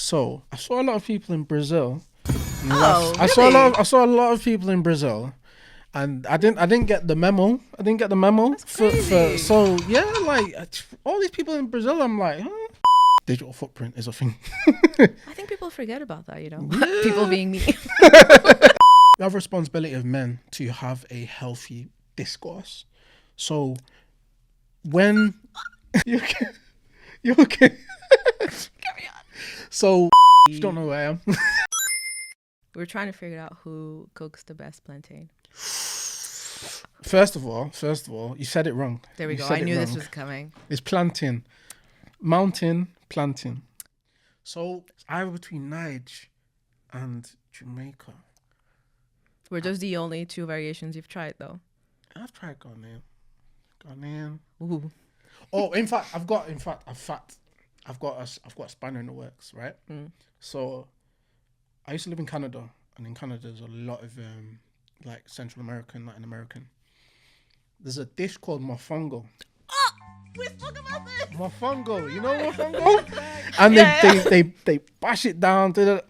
So I saw a lot of people in Brazil. Oh, I saw a lot of people in Brazil, and I didn't get the memo. I didn't get the memo. That's crazy. So yeah, like all these people in Brazil, I'm like, huh? Digital footprint is a thing. I think people forget about that, Yeah. People being me. We have a responsibility of men to have a healthy discourse. So when you okay, you okay. Carry on. So you don't know who I am. We're trying to figure out who cooks the best plantain. First of all, you said it wrong. There we You go. said I it knew wrong. this was coming. It's plantain. Mountain plantain. So it's either between Niger and Jamaica. Were those the only two variations you've tried, though? I've tried Ghanaian. Ooh. Oh, I've got a spanner in the works, right? So I used to live in Canada, and in Canada there's a lot of like Central American, Latin American. There's a dish called mofongo. Oh, we spoke about this. Mofongo, you know mofongo? And they bash it down to the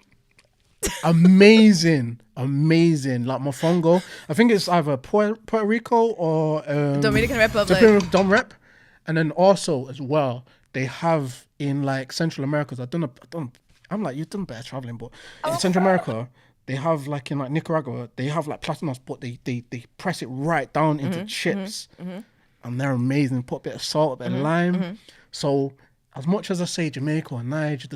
amazing. Like mofongo. I think it's either Puerto Rico or Dominican Republic. Dom Rep. And then also as well, they have in like Central America. I'm like, you've done better traveling, but in Central America, they have like in like Nicaragua, they have like platanos, but they press it right down into chips, and they're amazing. Put a bit of salt, a bit of lime. So as much as I say Jamaica or Niger,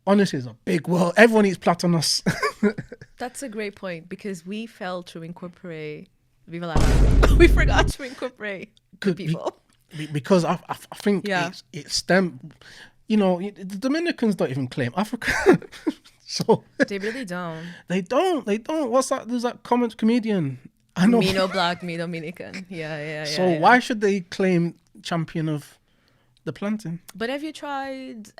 honestly, it's a big world. Everyone eats platanos. That's a great point, because we failed to incorporate Viva la Vida. We forgot to incorporate good people. Because I think it's stem. You know, the Dominicans don't even claim Africa. So They really don't. They don't. What's that? There's that comedian. I know. Me no black, me Dominican. Yeah. So why should they claim champion of the plantain? But have you tried?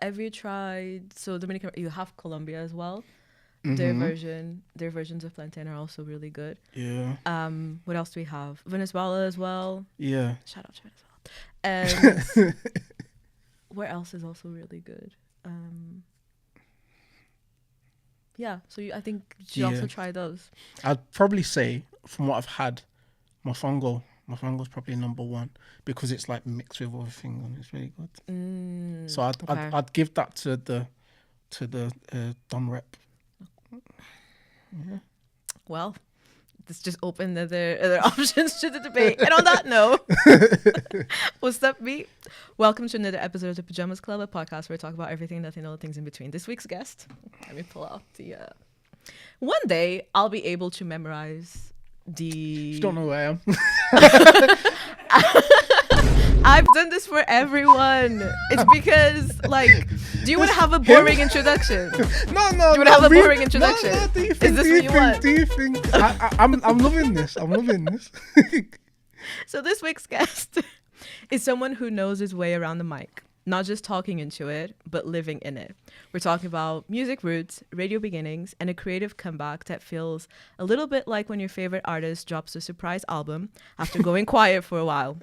So Dominican, you have Colombia as well. Their versions of plantain are also really good. Yeah. What else do we have? Venezuela as well. Yeah. Shout out to Venezuela. And where else is also really good? Yeah. So I think you should also try those. I'd probably say from what I've had, mofongo's probably number one, because it's like mixed with other things and it's really good. So I'd give that to the Dom Rep. Yeah. Well, this just opened other options to the debate. And on that note, Wassup B? Welcome to another episode of the Pyjamas Club, a podcast where we talk about everything, nothing, all the things in between. This week's guest, let me pull out the... One day, I'll be able to memorize the... You don't know who I am. I've done this for everyone. It's because, like, do you want to have a boring introduction? No. You want to have a boring introduction? No, Is this what you want? Do you think? I'm loving this. So this week's guest is someone who knows his way around the mic. Not just talking into it, but living in it. We're talking about music roots, radio beginnings, and a creative comeback that feels a little bit like when your favorite artist drops a surprise album after going quiet for a while.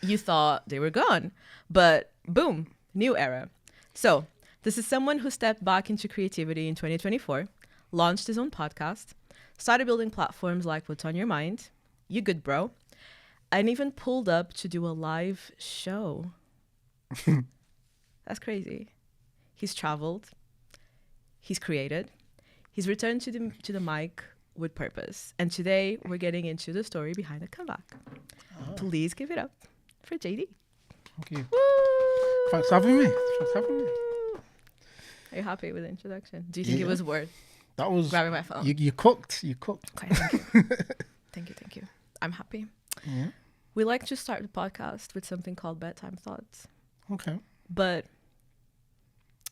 You thought they were gone, but boom, new era. So this is someone who stepped back into creativity in 2024, launched his own podcast, started building platforms like What's on Your Mind, You Good Bro, and even pulled up to do a live show. That's crazy. He's traveled, he's created, he's returned to the mic with purpose. And today we're getting into the story behind the comeback. Please give it up for JD. Thank you. Woo! Thanks for having me. Are you happy with the introduction? Do you think it was worth that was grabbing my phone? You cooked. Okay, thank you. Thank you. I'm happy. Yeah. We like to start the podcast with something called bedtime thoughts. Okay. But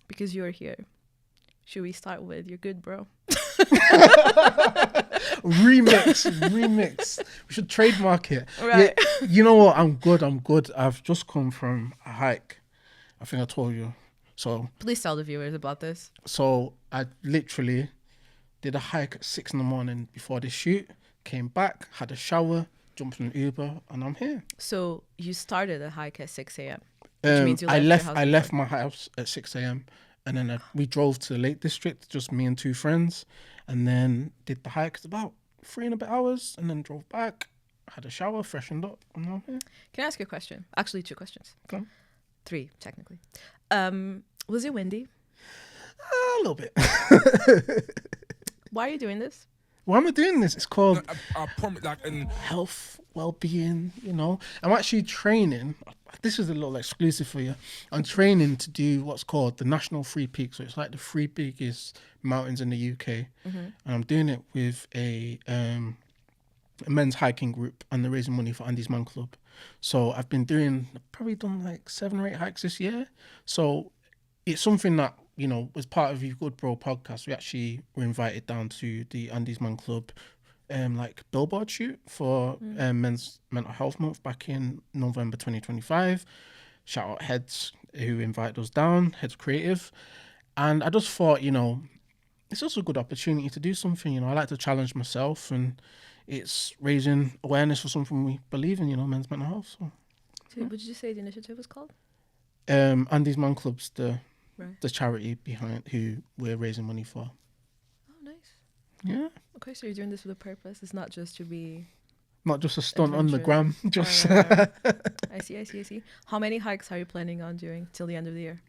because you're here, should we start with You're Good Bro? Remix. We should trademark it. Right. Yeah, you know what? I'm good. I've just come from a hike. I think I told you. So please tell the viewers about this. So I literally did a hike at 6 a.m. before the shoot. Came back, had a shower, jumped in an Uber, and I'm here. So you started a hike at 6 a.m. I left my house at 6 a.m. and then we drove to the Lake District, just me and two friends, and then did the hike. It's about 3.5 hours, and then drove back, had a shower, freshened up, and now here. Can I ask you a question? Actually, 2 questions. Okay. 3, technically. Was it windy? A little bit. Why are you doing this? Why am I doing this? It's called I promise, like, and health, well-being, you know. I'm actually training. This is a little exclusive for you. I'm training to do what's called the National Free Peak. So it's like the 3 biggest mountains in the UK. And I'm doing it with a men's hiking group, and they're raising money for Andy's Man Club. So I've probably done like 7 or 8 hikes this year. So it's something that, you know, was part of your Good Bro podcast. We actually were invited down to the Andy's Man Club like billboard shoot for Men's Mental Health Month back in November 2025. Shout out Heads who invited us down, Heads Creative. And I just thought, you know, it's also a good opportunity to do something. You know, I like to challenge myself, and it's raising awareness for something we believe in, you know, men's mental health. So, What did you say the initiative was called? Andy's Man Club's the Right. charity behind who we're raising money for. Oh, nice. Yeah. Okay, so you're doing this with a purpose. It's not just to be... Not just a stunt on the Adventure. gram. Just Right. I see. How many hikes are you planning on doing till the end of the year?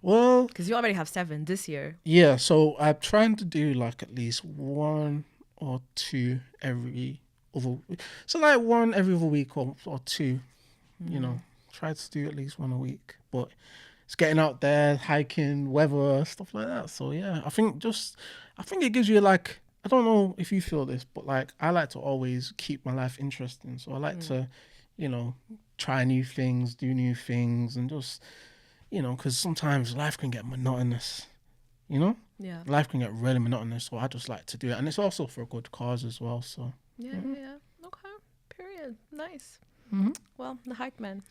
well, Because you already have 7 this year. yeah. So I'm trying to do like at least 1 or 2 every other. So like 1 every other week or 2. You know, try to do at least 1 a week. But it's getting out there, hiking, weather, stuff like that. So yeah, I think it gives you like, I don't know if you feel this, but like I like to always keep my life interesting. So I like to, you know, try new things, do new things, and just, you know, because sometimes life can get monotonous, you know? Yeah. Life can get really monotonous. So I just like to do it. And it's also for a good cause as well. So Yeah. Okay. Period. Nice. Mhm. Well, the hike man.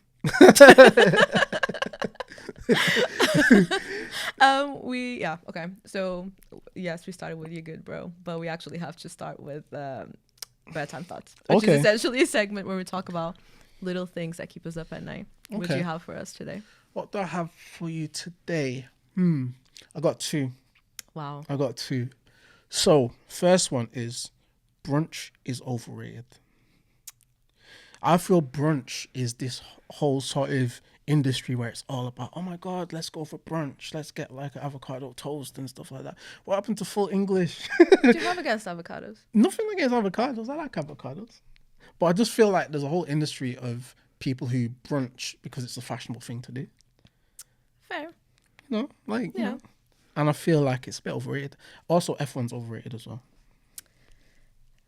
Okay. So yes, we started with You Good Bro, but we actually have to start with bedtime thoughts, which Okay. is essentially a segment where we talk about little things that keep us up at night. What do Okay. you have for us today? what do I have for you today? I got 2. Wow. So first one is brunch is overrated. I feel brunch is this whole sort of industry where it's all about, oh my God, let's go for brunch. Let's get like an avocado toast and stuff like that. What happened to full English? Do you have against avocados? Nothing against avocados. I like avocados. But I just feel like there's a whole industry of people who brunch because it's a fashionable thing to do. Fair. You know, like, you Yeah. know. And I feel like it's a bit overrated. Also, F1's overrated as well.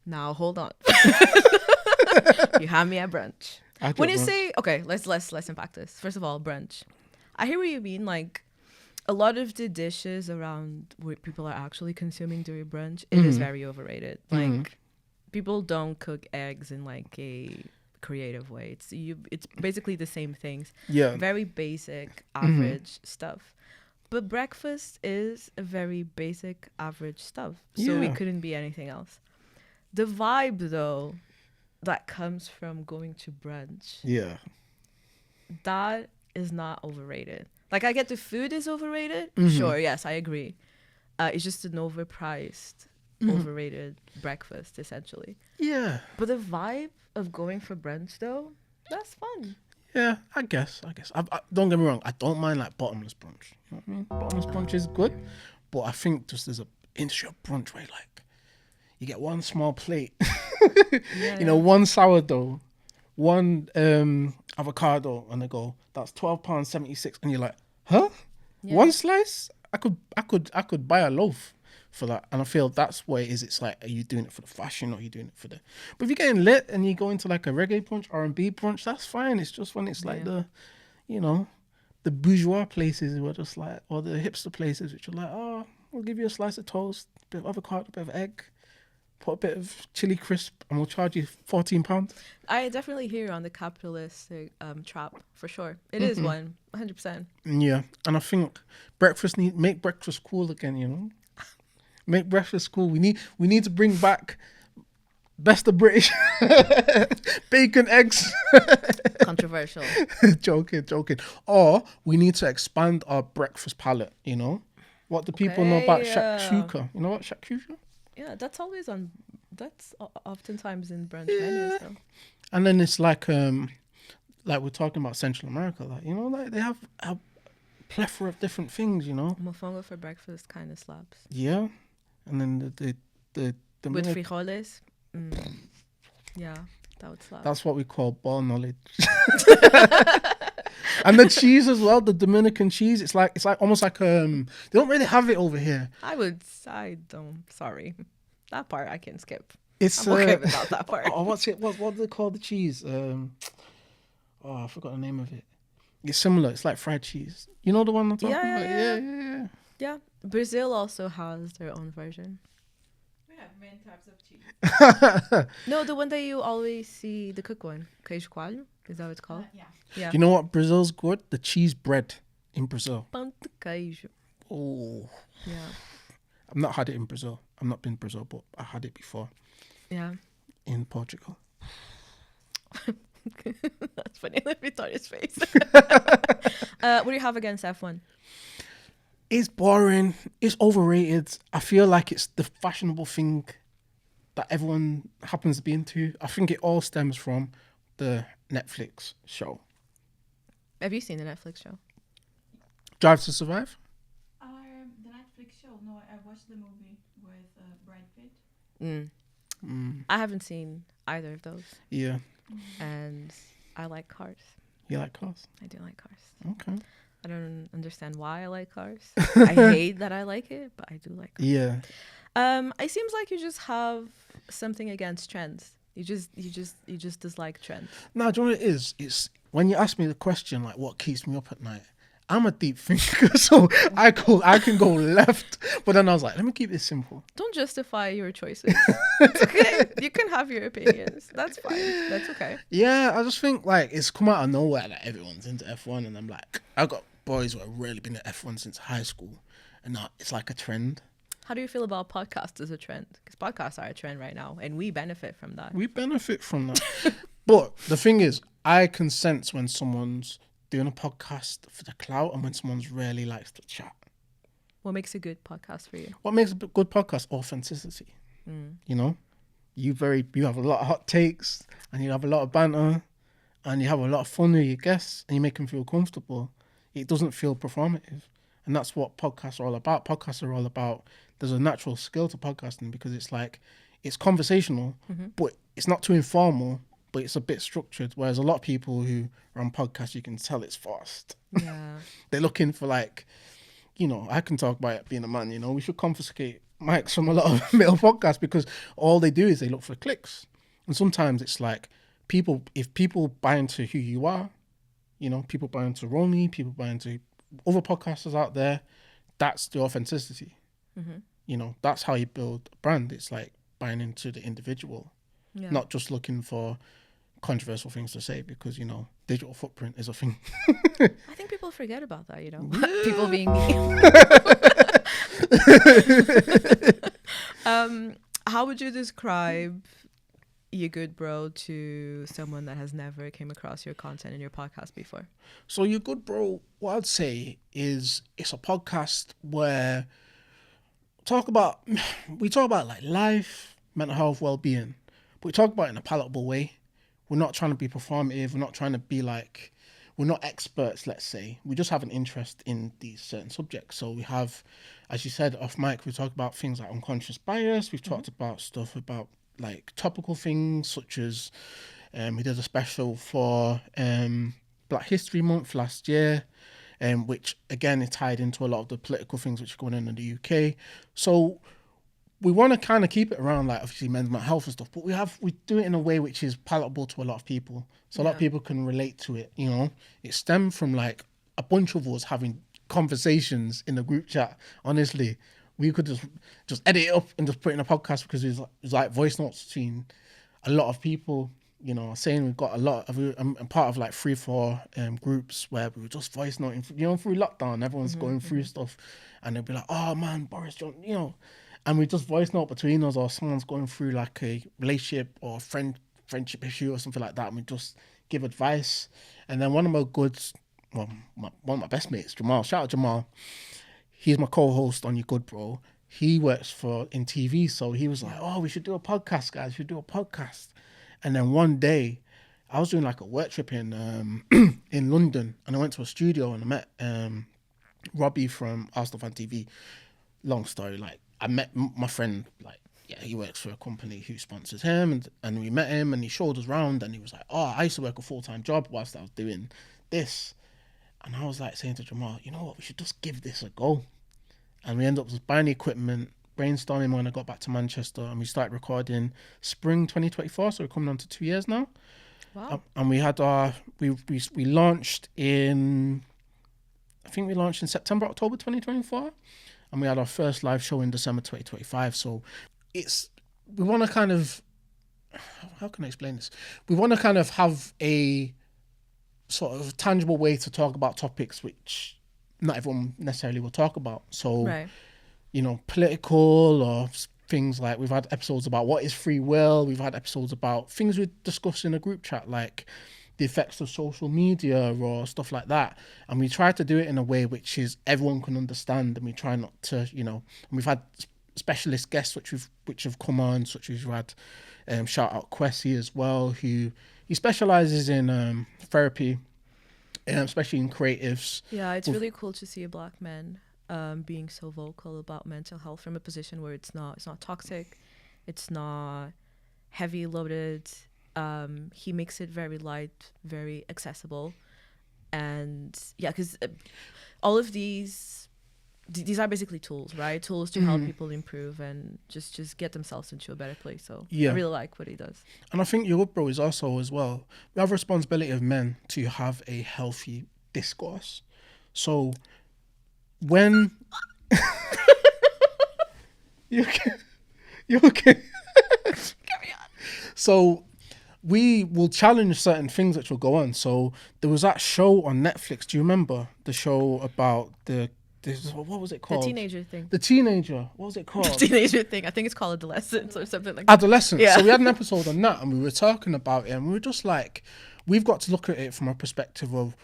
Now hold on. You have me at brunch. I When get you brunch. say, okay, let's unpack this. First of all, brunch. I hear what you mean. Like a lot of the dishes around what people are actually consuming during brunch, it is very overrated. Like people don't cook eggs in like a creative way. It's basically the same things. Yeah. Very basic, average stuff. But breakfast is a very basic, average stuff. So it Yeah. couldn't be anything else. The vibe though that comes from going to brunch, Yeah. that is not overrated. Like I get the food is overrated. Sure, yes, I agree. It's just an overpriced, overrated breakfast essentially. Yeah. But the vibe of going for brunch though, that's fun. Yeah, I guess. I don't get me wrong. I don't mind like bottomless brunch. You know what I mean? Bottomless brunch is good, but I think just there's a industry of brunch where like you get one small plate, you know, one sourdough, one avocado, and they go, that's £12.76, and you're like, huh? Yeah. One slice? I could buy a loaf for that, and I feel that's what it is. It's like, are you doing it for the fashion or are you doing it for the? But if you're getting lit and you go into like a reggae brunch, R&B brunch, that's fine. It's just when it's like the, you know, the bourgeois places who are just like, or the hipster places which are like, oh, we'll give you a slice of toast, a bit of avocado, a bit of egg, put a bit of chili crisp, and we'll charge you £14. I definitely hear you on the capitalistic trap for sure. It is 100%. Yeah, and I think make breakfast cool again. You know, make breakfast cool. We need to bring back Best of British. Bacon, eggs. Controversial. Joking. Or we need to expand our breakfast palette, you know? What do people know about Okay, shakshuka? You know what shakshuka? Yeah, that's always on. That's oftentimes in brunch menus, though. And then it's like we're talking about Central America, like, you know, like they have a plethora of different things, you know? Mofongo for breakfast kind of slaps. Yeah. And then the With frijoles. Yeah, that would slap. that's what we call ball knowledge. And the cheese as well, the Dominican cheese. It's like almost like they don't really have it over here. I don't. Sorry, that part I can skip. It's I'm okay without that part. Oh, what's it? What do they call the cheese? I forgot the name of it. It's similar. It's like fried cheese. You know the one I'm talking about? Yeah. Yeah, Brazil also has their own version. We have many types of cheese. No, the one that you always see, the cooked one, queijo coalho. Is that what it's called? Yeah. Yeah. You know what Brazil's good? The cheese bread in Brazil. Pão de queijo. Oh, Yeah. I've not had it in Brazil. I've not been to Brazil, but I had it before Yeah. in Portugal. That's funny. Let me thought his face. What do you have against F1? It's boring. It's overrated. I feel like it's the fashionable thing that everyone happens to be into. I think it all stems from the Netflix show. Have you seen the Netflix show? Drive to Survive? The Netflix show. No, I watched the movie with Brad Pitt. I haven't seen either of those, Yeah. and I like cars. You like cars? I do like cars. Okay. I don't understand why I like cars. I hate that I like it, but I do like cars. Yeah. It seems like you just have something against trends. You just dislike trends. No, do you know what it is? It's when you ask me the question, like, what keeps me up at night? I'm a deep thinker, so I can go left. But then I was like, let me keep this simple. Don't justify your choices. It's okay. You can have your opinions. That's fine. That's okay. Yeah, I just think like it's come out of nowhere that everyone's into F1, and I'm like, I got boys who have really been at F1 since high school, and now it's like a trend. How do you feel about podcasts as a trend? Because podcasts are a trend right now, and we benefit from that. We benefit from that. But the thing is, I can sense when someone's doing a podcast for the clout and when someone's really likes to chat. What makes a good podcast for you? What makes a good podcast? Authenticity. You know, you have a lot of hot takes, and you have a lot of banter, and you have a lot of fun with your guests, and you make them feel comfortable. It doesn't feel performative, and that's what podcasts are all about. Podcasts are all about. There's a natural skill to podcasting because it's like it's conversational, but it's not too informal, but it's a bit structured. Whereas a lot of people who are on podcasts, you can tell it's fast. Yeah. They're looking for like, you know, I can talk about it being a man, you know, we should confiscate mics from a lot of male podcasts because all they do is they look for clicks. And sometimes it's like if people buy into who you are, you know, people buy into Romy, people buy into other podcasters out there, that's the authenticity. You know, that's how you build a brand. It's like buying into the individual, not just looking for controversial things to say because, you know, digital footprint is a thing. I think people forget about that, you know, people being me. How would you describe You Good Bro to someone that has never came across your content in your podcast before? So You Good Bro, what I'd say is it's a podcast where we talk about like life, mental health, well-being, but we talk about it in a palatable way. We're not trying to be performative. We're not trying to be like, we're not experts, let's say. We just have an interest in these certain subjects. So we have, as you said, off mic, we talk about things like unconscious bias. We've talked about stuff about like topical things such as, we did a special for Black History Month last year, which again is tied into a lot of the political things which are going on in the UK. So we want to kind of keep it around like obviously mental health and stuff, but we do it in a way which is palatable to a lot of people. So a lot of people can relate to it, you know. It stemmed from like a bunch of us having conversations in the group chat. Honestly, we could just edit it up and just put it in a podcast because it was like voice notes between a lot of people. You know, saying we've got I'm part of like 3-4 groups where we were just voice noting, you know, through lockdown, everyone's going through stuff. and they'll be like, oh man, Boris Johnson, you know, and we just voice note between us, or someone's going through like a relationship or friendship issue or something like that, and we just give advice. And then one of my one of my best mates, Jamal, shout out Jamal, he's my co-host on You Good Bro. He works in TV, so he was like, oh, we should do a podcast, guys, we should do a podcast. And then one day I was doing like a work trip in in London, and I went to a studio and I met Robbie from Arsenal Fan TV. Long story, like I met my friend, like, yeah, he works for a company who sponsors him, and we met him, and he showed us around, and he was like, oh, I used to work a full-time job whilst I was doing this. And I was like saying to Jamal, you know what, we should just give this a go. And we ended up just buying the equipment, brainstorming when I got back to Manchester, and we started recording spring 2024, so we're coming on to 2 years now. Wow. And we had we launched in, I think we launched in September, October 2024, and we had our first live show in December 2025. So we want to kind of, how can I explain this? We want to kind of have a sort of tangible way to talk about topics which not everyone necessarily will talk about. So, Right. you know, political or things like, we've had episodes about what is free will. We've had episodes about things we discuss in a group chat, like the effects of social media or stuff like that. And we try to do it in a way which is everyone can understand, and we try not to, you know, and we've had specialist guests which have come on, such as we've had shout out Kwesi as well, who he specializes in therapy, especially in creatives. Yeah, it's really cool to see a black man being so vocal about mental health from a position where it's not toxic, it's not heavy loaded. He makes it very light, very accessible, and yeah, because all of these are basically tools, right? Tools to help people improve and just get themselves into a better place. So Yeah. I really like what he does. And I think Your Bro is also as well, we have a responsibility of men to have a healthy discourse. So when you okay? You okay? Carry on. So we will challenge certain things which will go on. So there was that show on Netflix. Do you remember the show about what was it The called? teenager thing. The teenager. What was it called? The teenager thing. I think it's called adolescence or something like that. Adolescence. Yeah. So we had an episode on that, and we were talking about it, and we were just like, we've got to look at it from a perspective of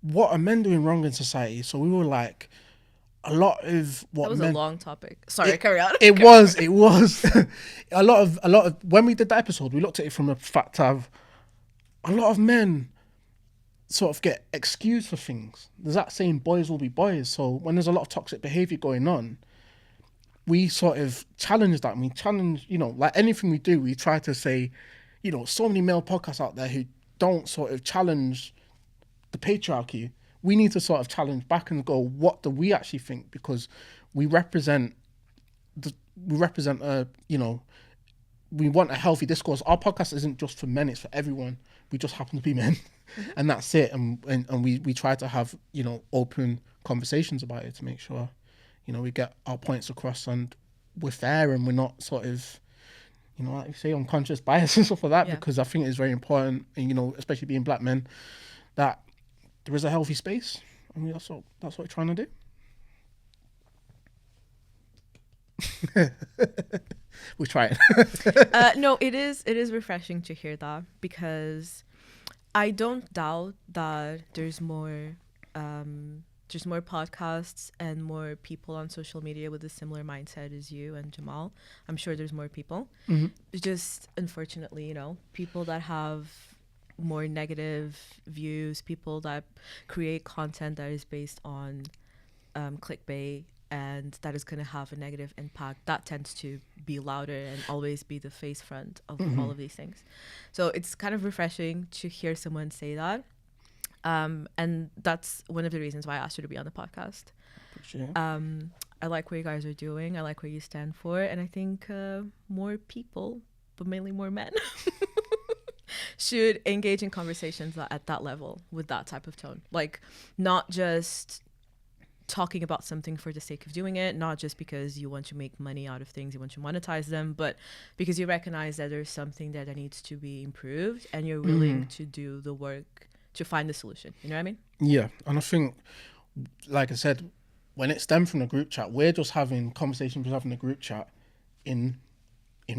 what are men doing wrong in society. So we were like, a lot of what That was men, a long topic. Sorry, carry on. it was a lot of when we did that episode, we looked at it from a fact of a lot of men sort of get excused for things. There's that saying, boys will be boys. So when there's a lot of toxic behavior going on, we sort of challenge that. And we challenge, you know, like anything we do, we try to say, you know, so many male podcasts out there who don't sort of challenge the patriarchy. We need to sort of challenge back and go, what do we actually think? Because we represent you know, we want a healthy discourse. Our podcast isn't just for men, it's for everyone. We just happen to be men. And that's it. And we try to have, you know, open conversations about it to make sure, you know, we get our points across and we're fair and we're not sort of, you know, like you say, unconscious bias and stuff like that. Yeah. Because I think it's very important, and, you know, especially being black men, that there is a healthy space. I mean, that's what we're trying to do. We're trying. No, it is refreshing to hear that, because I don't doubt that there's more podcasts and more people on social media with a similar mindset as you and Jamal. I'm sure there's more people. Mm-hmm. It's just, unfortunately, you know, people that have more negative views, people that create content that is based on clickbait and that is going to have a negative impact, that tends to be louder and always be the face front of all of these things. So it's kind of refreshing to hear someone say that. And that's one of the reasons why I asked you to be on the podcast. Appreciate it. I like what you guys are doing. I like what you stand for. And I think more people, but mainly more men, should engage in conversations at that level with that type of tone. Like, not just talking about something for the sake of doing it, not just because you want to make money out of things, you want to monetize them, but because you recognize that there's something that needs to be improved and you're willing to do the work to find the solution. You know what I mean? Yeah. And I think, like I said, when it stemmed from the group chat, we're just having conversations, we're having a group chat in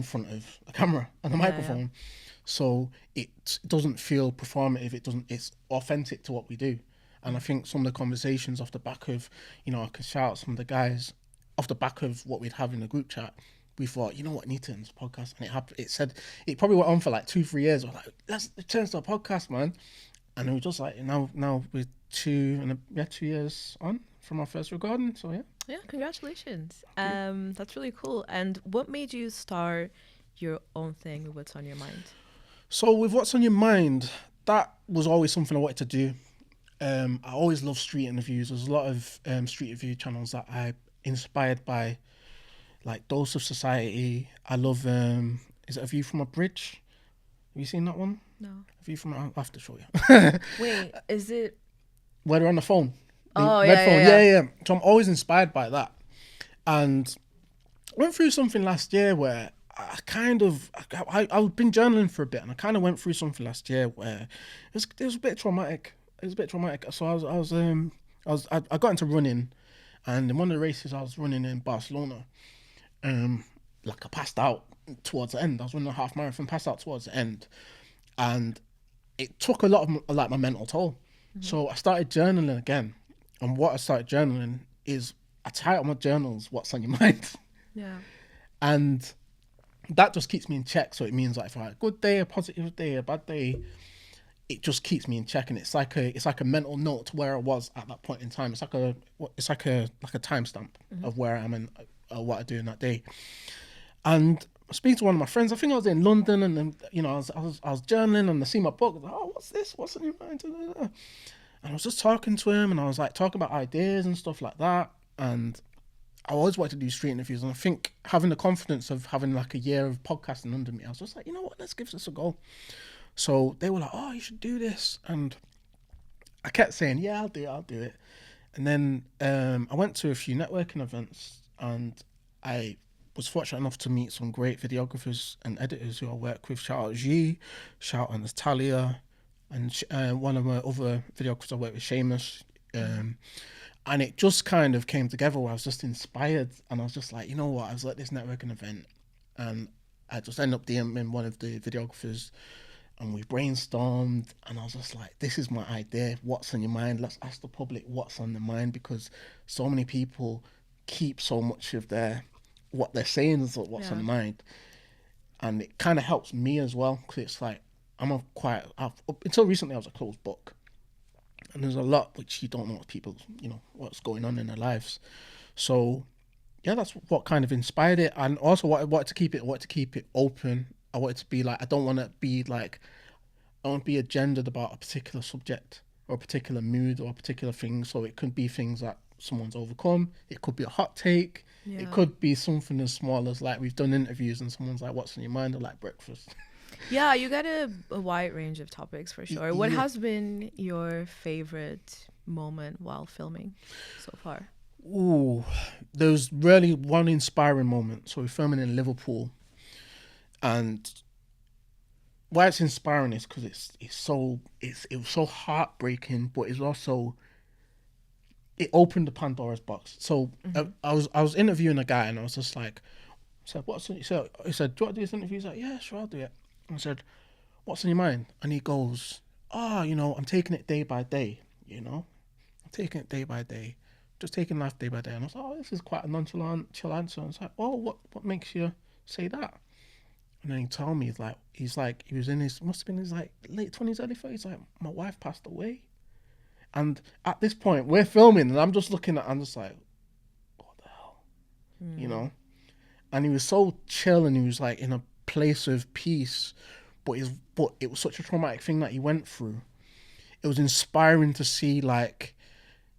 front of a camera and a microphone. So it doesn't feel performative. It's authentic to what we do. And I think some of the conversations off the back of, I could shout out some of the guys off the back of what we'd have in the group chat. We thought, you know what, I need to turn this podcast. And it happened. It said, it probably went on for like 2-3 years. We're like, let's turn to a podcast, man. And it was just like, now we're 2 years on from our first recording. So yeah, congratulations. That's really cool. And what made you start your own thing with What's on Your Mind? So with What's on Your Mind, that was always something I wanted to do. I always loved street interviews. There's a lot of street interview channels that I inspired by, like Dose of Society. I love is it A View from a Bridge? Have you seen that one? No. A View from I'll have to show you. Wait, is it where they're on the phone? Oh, red phone. yeah. So I'm always inspired by that. And I went through something last year where I've been journaling for a bit, and I kind of went through something last year where it was a bit traumatic. So I got into running, and in one of the races I was running in Barcelona, like I passed out towards the end. I was running a half marathon, passed out towards the end, and it took a lot of my mental toll. Mm-hmm. So I started journaling again, and what I started journaling is I title my journals "What's on Your Mind." Yeah, and that just keeps me in check. So it means like if I had a good day, a positive day, a bad day, it just keeps me in check, and it's like a mental note to where I was at that point in time. It's like a timestamp of where I am and what I do in that day. And I speak to one of my friends. I think I was in London, and then I was journaling, and I see my book. I was like, oh, what's this? What's in your mind? And I was just talking to him, and I was like talking about ideas and stuff like that. And I always wanted to do street interviews, and I think having the confidence of having like a year of podcasting under me, I was just like, you know what, let's give this a go. So they were like, oh, you should do this. And I kept saying, yeah, I'll do it. And then I went to a few networking events, and I was fortunate enough to meet some great videographers and editors who I work with. Shout out G, shout out Natalia, and one of my other videographers I work with, Pyjamas. And it just kind of came together where I was just inspired, and I was just like, you know what, I was at this networking event, and I just ended up DMing one of the videographers, and we brainstormed, and I was just like, this is my idea. What's on your mind? Let's ask the public what's on their mind, because so many people keep so much of what they're saying is what's on their mind. And it kind of helps me as well, because it's like, until recently I was a closed book. And there's a lot which you don't know what people, what's going on in their lives. So, yeah, that's what kind of inspired it. And also, I wanted to keep it open. I wanted to be like, I don't want to be agendaed about a particular subject or a particular mood or a particular thing. So it could be things that someone's overcome. It could be a hot take. Yeah. It could be something as small as like we've done interviews and someone's like, what's on your mind? Or like breakfast. Yeah, you got a wide range of topics for sure. What has been your favorite moment while filming so far? Ooh, there's really one inspiring moment. So we're filming in Liverpool, and why it's inspiring is because it was so heartbreaking, but it's also, it opened the Pandora's box. So I was interviewing a guy, and I was just like, he said, do you want to do this interview? He's like, yeah, sure, I'll do it. I said, what's on your mind? And he goes, I'm taking it day by day, I'm taking it day by day, just taking life day by day. And I was like, oh, this is quite a nonchalant, chill answer. And I was like, oh, what makes you say that? And then he told me, he was in must have been his like late 20s, early 30s, like, my wife passed away. And at this point, we're filming, and I'm just looking I'm just like, what the hell? And he was so chill, and he was like in a place of peace, but it was such a traumatic thing that he went through. It was inspiring to see, like,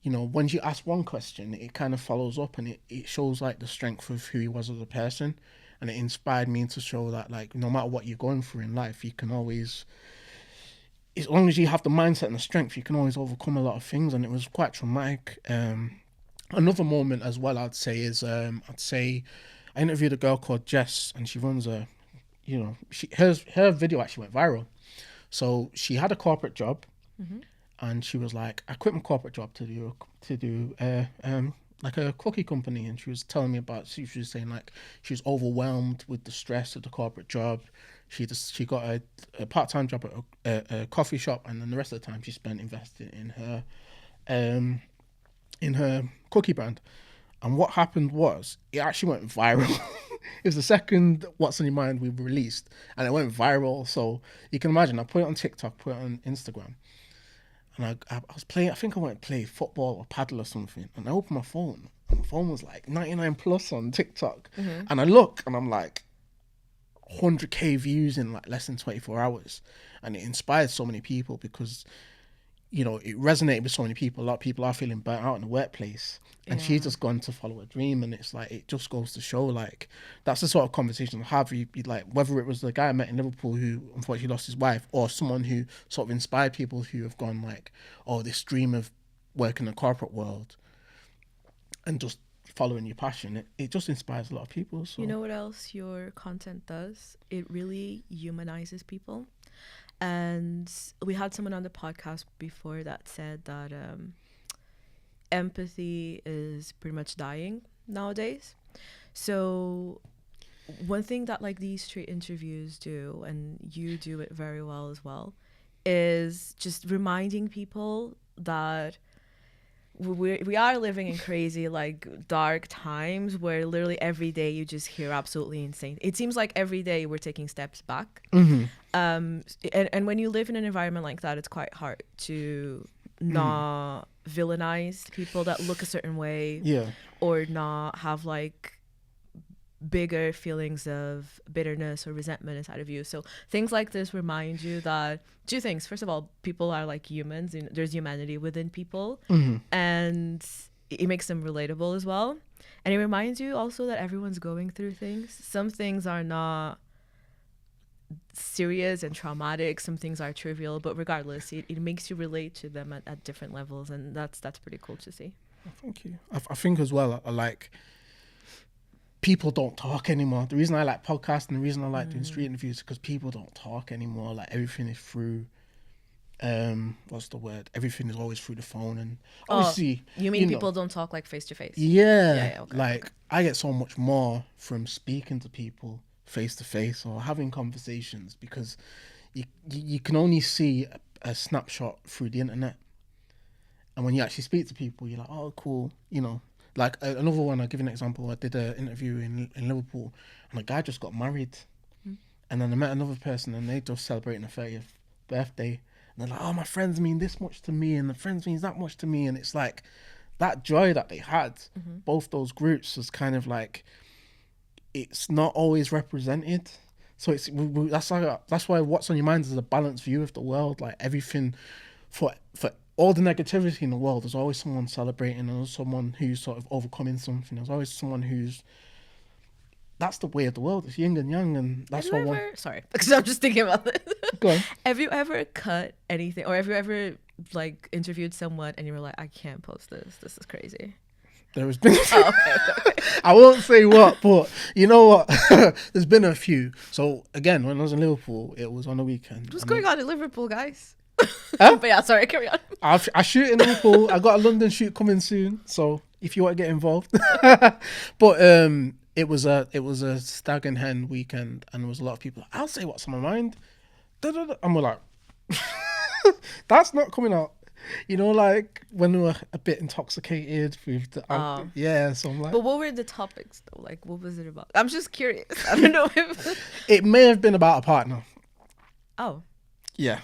when you ask one question, it kind of follows up, and it shows like the strength of who he was as a person. And it inspired me to show that, like, no matter what you're going through in life, you can always, as long as you have the mindset and the strength, you can always overcome a lot of things. And it was quite traumatic. Another moment as well, I'd say, is I interviewed a girl called Jess, and she runs her video actually went viral. So she had a corporate job, and she was like, I quit my corporate job to do like a cookie company, and she was telling me about. She was saying like she was overwhelmed with the stress of the corporate job. She got a part time job at a coffee shop, and then the rest of the time she spent investing um in her cookie brand. And what happened was it actually went viral. It was the second What's on Your Mind we released, and it went viral. So you can imagine, I put it on TikTok, put it on Instagram, and I was playing. I think I went to play football or paddle or something, and I opened my phone, and my phone was like 99 plus on TikTok, and I look, and I'm like 100k views in like less than 24 hours, and it inspired so many people because it resonated with so many people. A lot of people are feeling burnt out in the workplace, and she's just gone to follow a dream. And it's like, it just goes to show, like, that's the sort of conversation I have. You like, whether it was the guy I met in Liverpool who unfortunately lost his wife, or someone who sort of inspired people who have gone like, oh, this dream of working in the corporate world and just following your passion. It just inspires a lot of people. So You know what else your content does? It really humanizes people. And we had someone on the podcast before that said that empathy is pretty much dying nowadays. So one thing that like these street interviews do, and you do it very well as well, is just reminding people that we are living in crazy, like, dark times where literally every day you just hear absolutely insane. It seems like every day we're taking steps back. And when you live in an environment like that, it's quite hard to not villainize people that look a certain way, or not have like bigger feelings of bitterness or resentment inside of you. So things like this remind you that two things. First of all, people are like humans, and there's humanity within people, and it makes them relatable as well. And it reminds you also that everyone's going through things. Some things are not serious and traumatic, some things are trivial, but regardless, it makes you relate to them at different levels, and that's pretty cool to see. Thank you. I think as well, I like, people don't talk anymore. The reason I like podcasting, the reason I like doing street interviews, is because people don't talk anymore. Like, everything is through, what's the word? Everything is always through the phone. And obviously, you mean people don't talk like face to face? Yeah. Okay. Like, I get so much more from speaking to people face to face or having conversations, because you can only see a snapshot through the internet. And when you actually speak to people, you're like, oh, cool, Like, another one, I'll give you an example. I did an interview in Liverpool, and a guy just got married. And then I met another person, and they just celebrating their 30th birthday. And they're like, oh, my friends mean this much to me, and the friends means that much to me. And it's like, that joy that they had, both those groups, was kind of like, it's not always represented. So that's why What's on Your Mind is a balanced view of the world. Like, everything, for all the negativity in the world, there's always someone celebrating, and there's someone who's sort of overcoming something. There's always someone that's the way of the world. It's yin and yang, and that's what. Sorry, because I'm just thinking about this. Go on. Have you ever cut anything, or have you ever like interviewed someone and you were like, I can't post this. This is crazy. There has been. Okay. I won't say what, but you know what? There's been a few. So again, when I was in Liverpool, it was on the weekend. What's going on in Liverpool, guys? Huh? But yeah, sorry, carry on. I shoot in Liverpool. I got a London shoot coming soon, so if you want to get involved. But it was a stag and hen weekend, and there was a lot of people. I'll say what's on my mind. And we're like, that's not coming out. Like when we were a bit intoxicated with the, so I'm like. But what were the topics though? Like, what was it about? I'm just curious. I don't know if it may have been about a partner. Oh. Yeah.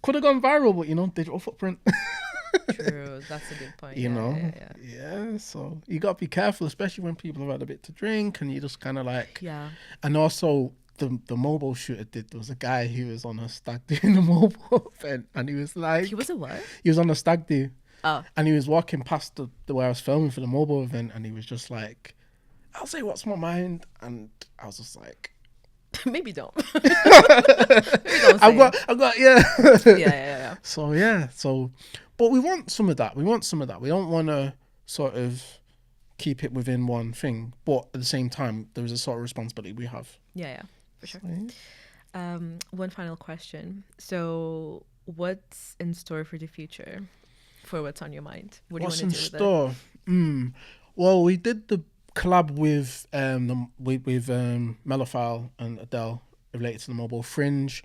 Could have gone viral, but digital footprint. True, that's a good point. Yeah. So you got to be careful, especially when people have had a bit to drink, and you just kind of like. Yeah. And also, the mobile shooter there was a guy who was on a stag do in the mobile event, and he was like. He was a what? He was on a stag do. Oh. And he was walking past the where I was filming for the mobile event, and he was just like, I'll say what's on my mind, and I was just like. Maybe don't. Maybe don't I've got yeah. Yeah. So but we want some of that. We don't want to sort of keep it within one thing, but at the same time, there is a sort of responsibility we have. Yeah, for sure. One final question. So, what's in store for the future for what's on your mind? What What's do in you want to do store? Well, we did the collab with Mellophile and Adele related to the Mobile Fringe.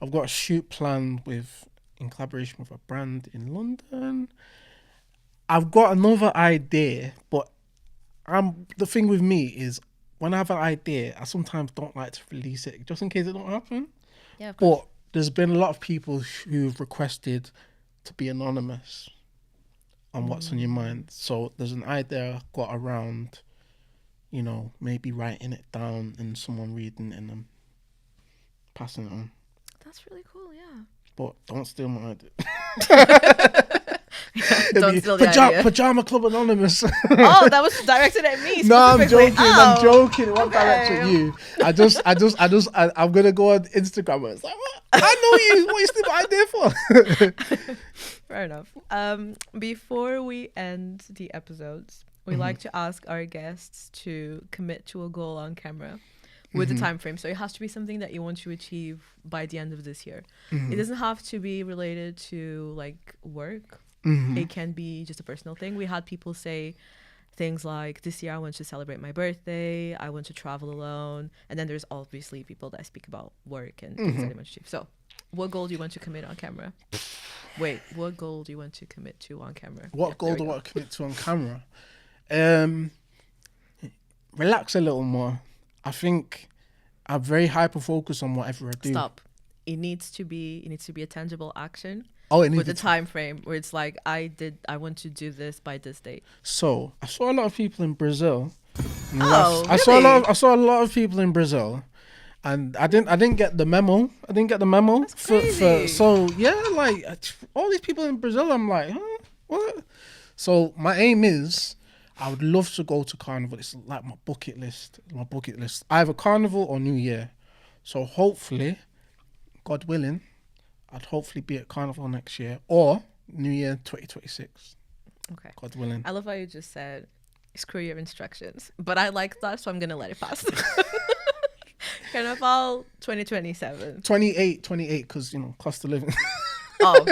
I've got a shoot planned in collaboration with a brand in London. I've got another idea, but the thing with me is when I have an idea, I sometimes don't like to release it just in case it don't happen. with? Yeah, of course. But there's been a lot of people who've requested to be anonymous on what's on your mind. So there's an idea I got around, maybe writing it down and someone reading it and then passing it on. That's really cool, yeah. But don't steal my idea. Don't steal the idea. Pajama Club Anonymous. Oh, that was directed at me. No, I'm specifically. joking. I'm Oh, joking. It wasn't okay. directed at you. I'm gonna go on Instagram and it's like, what? I know you. What you steal my idea for? Fair enough. Before we end the episodes, we like to ask our guests to commit to a goal on camera with the time frame. So it has to be something that you want to achieve by the end of this year. It doesn't have to be related to like work. It can be just a personal thing. We had people say things like, this year I want to celebrate my birthday, I want to travel alone. And then there's obviously people that speak about work and things that they want to achieve. So what goal do you want to commit on camera? Wait, what goal do you want to commit to on camera? What goal do I want to commit to on camera? Relax a little more. I think I'm very hyper focused on whatever I do. Stop. It needs to be a tangible action. Oh, it needs with a time frame where it's like I want to do this by this date. So I saw a lot of people in Brazil. Oh, I saw a lot of people in Brazil, and I didn't get the memo. That's crazy. So yeah, like all these people in Brazil, I'm like, huh, what? So my aim is, I would love to go to Carnival. It's like my bucket list. Either Carnival or New Year. So hopefully, God willing, I'd hopefully be at Carnival next year or New Year 2026. Okay. God willing. I love how you just said, screw your instructions. But I like that, so I'm going to let it pass. Carnival 2027. 28, because, cost of living. Oh.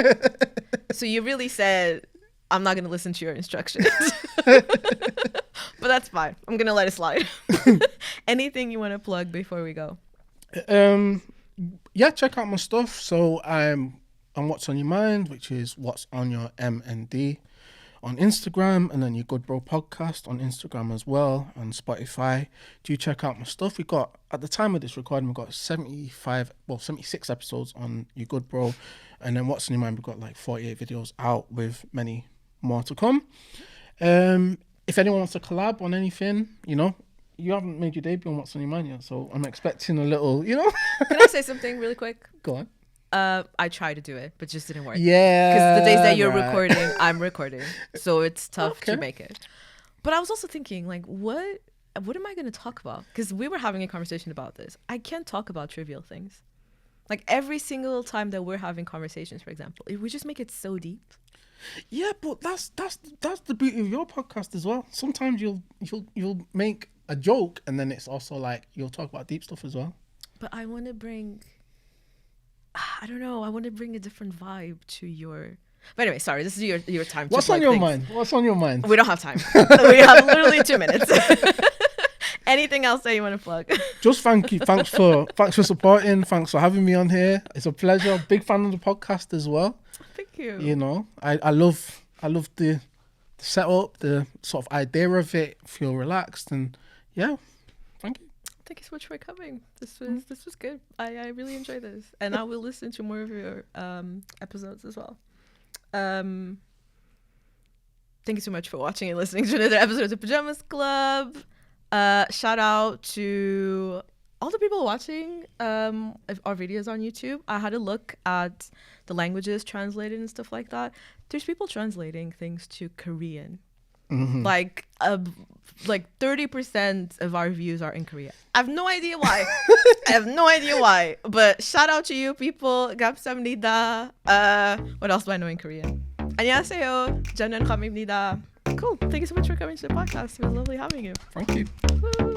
So you really said, I'm not going to listen to your instructions. But that's fine. I'm going to let it slide. Anything you want to plug before we go? Yeah, check out my stuff. So I'm on What's On Your Mind, which is What's On Your MND on Instagram, and then Your Good Bro podcast on Instagram as well, on Spotify. Do check out my stuff. We got, at the time of this recording, we got 76 episodes on Your Good Bro, and then What's On Your Mind, we've got like 48 videos out with many more to come. If anyone wants to collab on anything, you haven't made your debut on What's On Your Mind yet, so I'm expecting a little, Can I say something really quick? Go on. I tried to do it, but just didn't work. Yeah. Because the days that you're right. recording, I'm recording. So it's tough Okay. to make it. But I was also thinking, like, what am I going to talk about? Because we were having a conversation about this. I can't talk about trivial things. Like, every single time that we're having conversations, for example, we just make it so deep. Yeah, but that's the beauty of your podcast as well. Sometimes you'll make a joke, and then it's also like you'll talk about deep stuff as well. But I want to bring, I don't know, I want to bring a different vibe to your... But anyway, sorry, this is your time. What's to on plug your things. mind? What's on your mind? We don't have time. We have literally 2 minutes. Anything else that you want to plug? Just thank you. Thanks for supporting. Thanks for having me on here. It's a pleasure. Big fan of the podcast as well. Thank you. I love the setup, the sort of idea of it. Feel relaxed, and yeah, thank you. Thank you so much for coming. This was good. I really enjoyed this, and I will listen to more of your episodes as well. Thank you so much for watching and listening to another episode of Pyjamas Club. Shout out to all the people watching our videos on YouTube. I had a look at the languages translated and stuff like that. There's people translating things to Korean. Mm-hmm. Like 30% of our views are in Korea. I have no idea why. But shout out to you people. 감사합니다. What else do I know in Korean? 안녕하세요. 저는 감입니다. Cool. Thank you so much for coming to the podcast. It was lovely having you. Thank you. Woo.